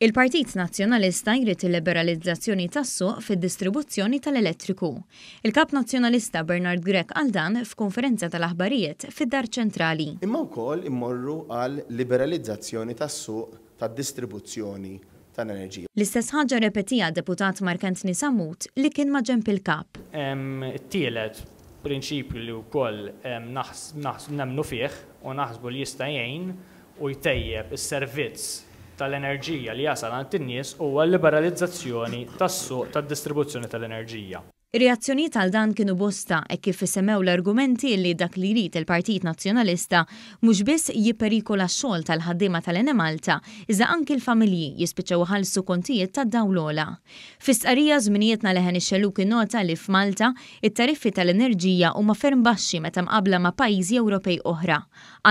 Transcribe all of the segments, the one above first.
Il-Partit Nazzjonalista jrid il-liberalizzazzjoni tas-suq fid-distribuzzjoni tal-elettriku. Il-Kap Nazzjonalista Bernard Grech għal dan f'konferenza tal-aħbarijiet fid-Dar Ċentrali. Imma wkoll immorru għal liberalizzazzjoni tas-suq tad-distribuzzjoni tal-enerġija. L-istess ħaġa repetija deputat Mark Antony Samut li kien ma' ġenb il-Kap. Tielet prinċipju li wkoll nemmnu fih u naħsbu li jista' jgħin u jtejjeb is-servizz tal-enerġija li jasal għand in-nies huwa l-liberalizzazzjoni tas-suq tad-distribuzzjoni tal-enerġija. Ir-reazzjonijiet għal dan kienu bosta e kif isemmew l-argumenti li dak li jrid il-Partit Nazzjonalista mhux biss jipperikola x-xogħol tal-ħaddiema tal-Ene Malta, iżda anki l-familji jispiċċaw iħallsu kontijiet tad-dawlola. Fis-stqarrija żminijietna leħen ix-xelluk innota li f'Malta it-tariffi tal-enerġija huma ferm baxxi meta mqabbla ma' pajjiżi Ewropej oħra,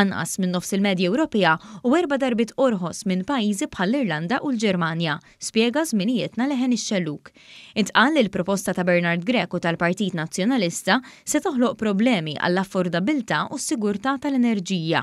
anqas minn nofs il-medja Ewropea u 4 darbit orħos minn pajjiżi bħall-Irlanda u l-Ġermanja, spjega żminijietna leħen ix-xelluk. Intqal li l-proposta ta' Bernard Grech u tal-Partit Nazzjonalista se toħloq problemi għall-affordabilità u s-sigurtà tal-enerġija.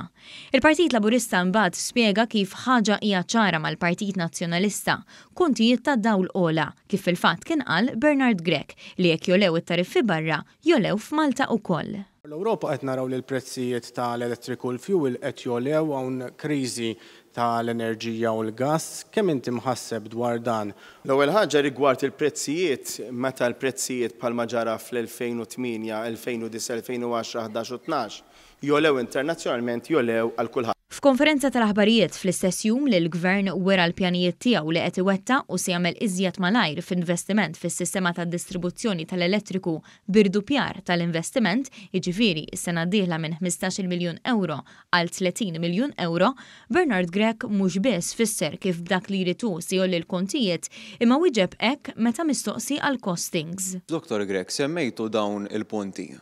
Il-Partit Laburista mbagħad spjega kif ħaġa hija ċara mal-Partit Nazzjonalista, kontijiet tad-dawl ola, kif fil-fatt kien qal Bernard Grech li jekk jolew it-tariffi barra, jolew f'Malta wkoll. L-Ewropa qed naraw li l-prezzijiet tal-electrical fuel qed jolew hawn kriżi tal-enerġija u l-gass, kemm inti mħasseb dwar dan? L-ewwel ħaġa rigward il-prezzijiet, meta l-prezzijiet bħalma ġara fl-2008, 2009, 2010, 11 u 12, jolew internazzjonalment jolew għal kulħadd. F'konferenza tal-aħbarijiet fl-istess jum li l-Gvern wera l-pjanijiet tiegħu li qed iwettaq u se jagħmel iżjed malajr f'investiment fis-sistema tad-distribuzzjoni tal-elettriku b'irdupjar tal-investiment, jiġifieri s-sena d-dieħla minn 15 miljun euro għal 30 miljun euro, Bernard Grech mhux biss fisser kif b'dak li jritu se jolli l-kontijiet imma wieġeb hekk meta mistoqsi għal costings. Dr. Grech, semmejtu dawn il-punti.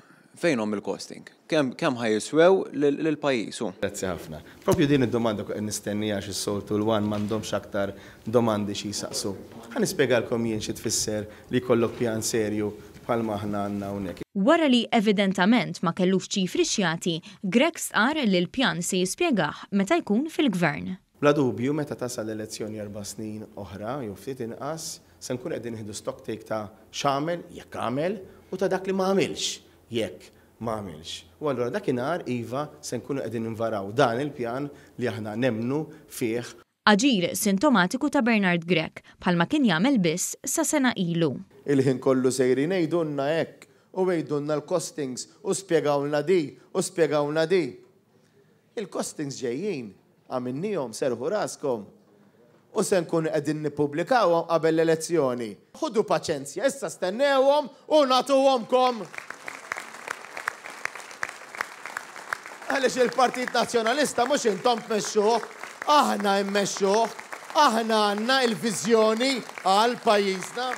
Fejnhom il-costing? Kemm ħajiswew lill-pajjiż? Grazzi ħafna. Propju din id-domanda nistennija xi soltu l-wan m'għandhomx aktar domandi xi jsaqsu. Ħa nispjegalkom jien xi tfisser li jkollok pjan serju bħalma aħna għandna hawnhekk. Wara li evidentament ma kellux ċifri xjati, Grech sqar li l-pjan se jispjegah meta jkun fil-Gvern. Bla dubju meta tasal elezzjoni 4 snin oħra jew ftit inqas se nkun qegħdin nieħdu stock take ta' x'għamel jekk għamel u ta' dak li ma għamilx jekk ma għamilx. U allura dakinhar iva se nkunu qegħdin invaraw dan il-pjan li aħna nemmnu fih. Aġir sintomatiku ta' Bernard Grech bħalma kien jagħmel biss sa sena ilu. Il-ħin kollu sejrin ngħidulna hekk u ngħidulna l-costings u spjegawlna di u spjegawlna di. Il-costings ġejjin għamilnihom serħu raskom u se nkunu qegħdin nippubblikawhom qabel l-elezzjoni. Ħudu paċenzja, issa stennewhom u nagħtuhomkom. Għaliex il-Partit Nazzjonalista mhux intom tmexxuh, aħna mmexxuh, aħna għandna l-viżjoni għal pajjiżna.